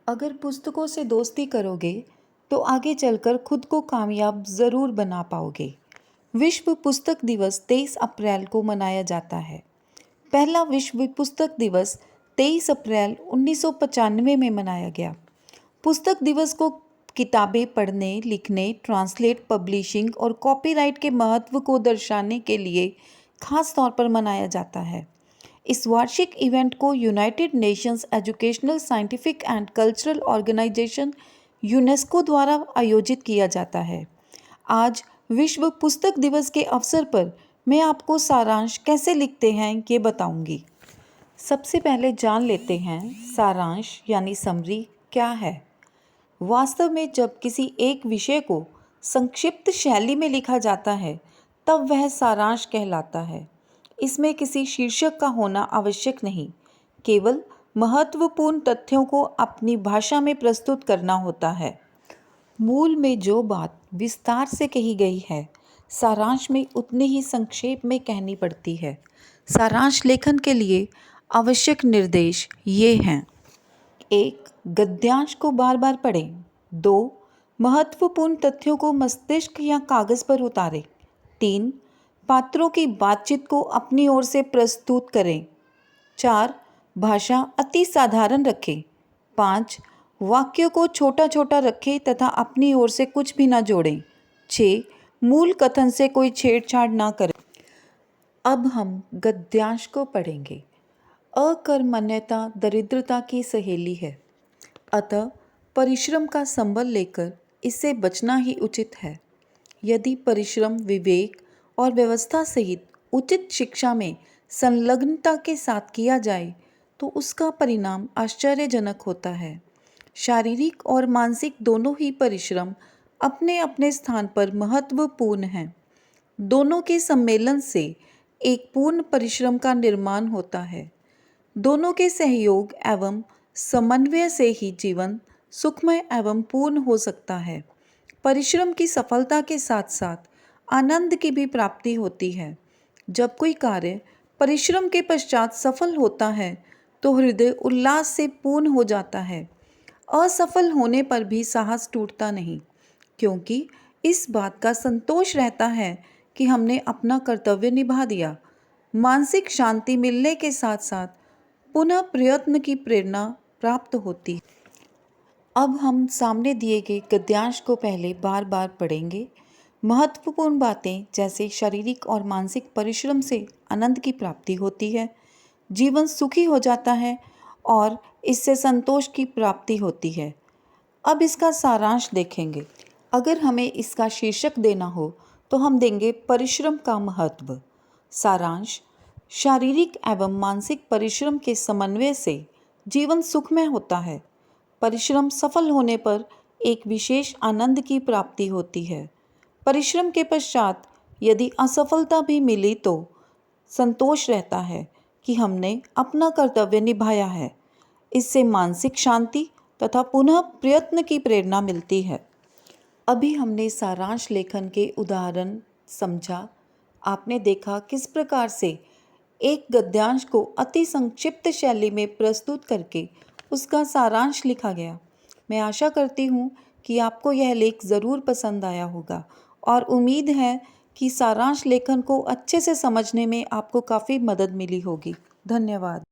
अगर पुस्तकों से दोस्ती करोगे तो आगे चलकर खुद को कामयाब ज़रूर बना पाओगे। विश्व पुस्तक दिवस 23 अप्रैल को मनाया जाता है। पहला विश्व पुस्तक दिवस 23 अप्रैल 1995 में मनाया गया। पुस्तक दिवस को किताबें पढ़ने, लिखने, ट्रांसलेट, पब्लिशिंग और कॉपीराइट के महत्व को दर्शाने के लिए खास तौर पर मनाया जाता है। इस वार्षिक इवेंट को United Nations Educational, Scientific and Cultural Organization UNESCO द्वारा आयोजित किया जाता है। आज विश्व पुस्तक दिवस के अवसर पर मैं आपको सारांश कैसे लिखते हैं ये बताऊंगी। सबसे पहले जान लेते हैं सारांश यानी समरी क्या है। वास्तव में जब किसी एक विषय को संक्षिप्त शैली में लिखा जाता है तब वह सारांश कहलाता है। इसमें किसी शीर्षक का होना आवश्यक नहीं, केवल महत्वपूर्ण तथ्यों को अपनी भाषा में प्रस्तुत करना होता है। मूल में जो बात विस्तार से कही गई है, सारांश में उतनी ही संक्षेप में कहनी पड़ती है। सारांश लेखन के लिए आवश्यक निर्देश ये हैं: 1. गद्यांश को बार बार पढ़ें। 2. महत्वपूर्ण तथ्यों को मस्तिष्क या कागज़ पर उतारें। 3. पात्रों की बातचीत को अपनी ओर से प्रस्तुत करें। 4. भाषा अति साधारण रखें। 5. वाक्यों को छोटा छोटा रखें तथा अपनी ओर से कुछ भी न जोड़ें। 6. मूल कथन से कोई छेड़छाड़ ना करें। अब हम गद्यांश को पढ़ेंगे। अकर्मण्यता दरिद्रता की सहेली है, अतः परिश्रम का संबल लेकर इससे बचना ही उचित है। यदि परिश्रम, विवेक और व्यवस्था सहित उचित शिक्षा में संलग्नता के साथ किया जाए तो उसका परिणाम आश्चर्यजनक होता है। शारीरिक और मानसिक दोनों ही परिश्रम अपने अपने स्थान पर महत्वपूर्ण हैं। दोनों के सम्मेलन से एक पूर्ण परिश्रम का निर्माण होता है। दोनों के सहयोग एवं समन्वय से ही जीवन सुखमय एवं पूर्ण हो सकता है। परिश्रम की सफलता के साथ साथ आनंद की भी प्राप्ति होती है। जब कोई कार्य परिश्रम के पश्चात सफल होता है तो हृदय उल्लास से पूर्ण हो जाता है। असफल होने पर भी साहस टूटता नहीं, क्योंकि इस बात का संतोष रहता है कि हमने अपना कर्तव्य निभा दिया। मानसिक शांति मिलने के साथ साथ पुनः प्रयत्न की प्रेरणा प्राप्त होती है। अब हम सामने दिए गए गद्यांश को पहले बार बार पढ़ेंगे। महत्वपूर्ण बातें जैसे शारीरिक और मानसिक परिश्रम से आनंद की प्राप्ति होती है, जीवन सुखी हो जाता है और इससे संतोष की प्राप्ति होती है। अब इसका सारांश देखेंगे। अगर हमें इसका शीर्षक देना हो तो हम देंगे परिश्रम का महत्व। सारांश: शारीरिक एवं मानसिक परिश्रम के समन्वय से जीवन सुखमय होता है। परिश्रम सफल होने पर एक विशेष आनंद की प्राप्ति होती है। परिश्रम के पश्चात यदि असफलता भी मिली तो संतोष रहता है कि हमने अपना कर्तव्य निभाया है। इससे मानसिक शांति तथा पुनः प्रयत्न की प्रेरणा मिलती है। अभी हमने सारांश लेखन के उदाहरण समझा। आपने देखा किस प्रकार से एक गद्यांश को अति संक्षिप्त शैली में प्रस्तुत करके उसका सारांश लिखा गया। मैं आशा करती हूँ कि आपको यह लेख ज़रूर पसंद आया होगा और उम्मीद है कि सारांश लेखन को अच्छे से समझने में आपको काफ़ी मदद मिली होगी। धन्यवाद।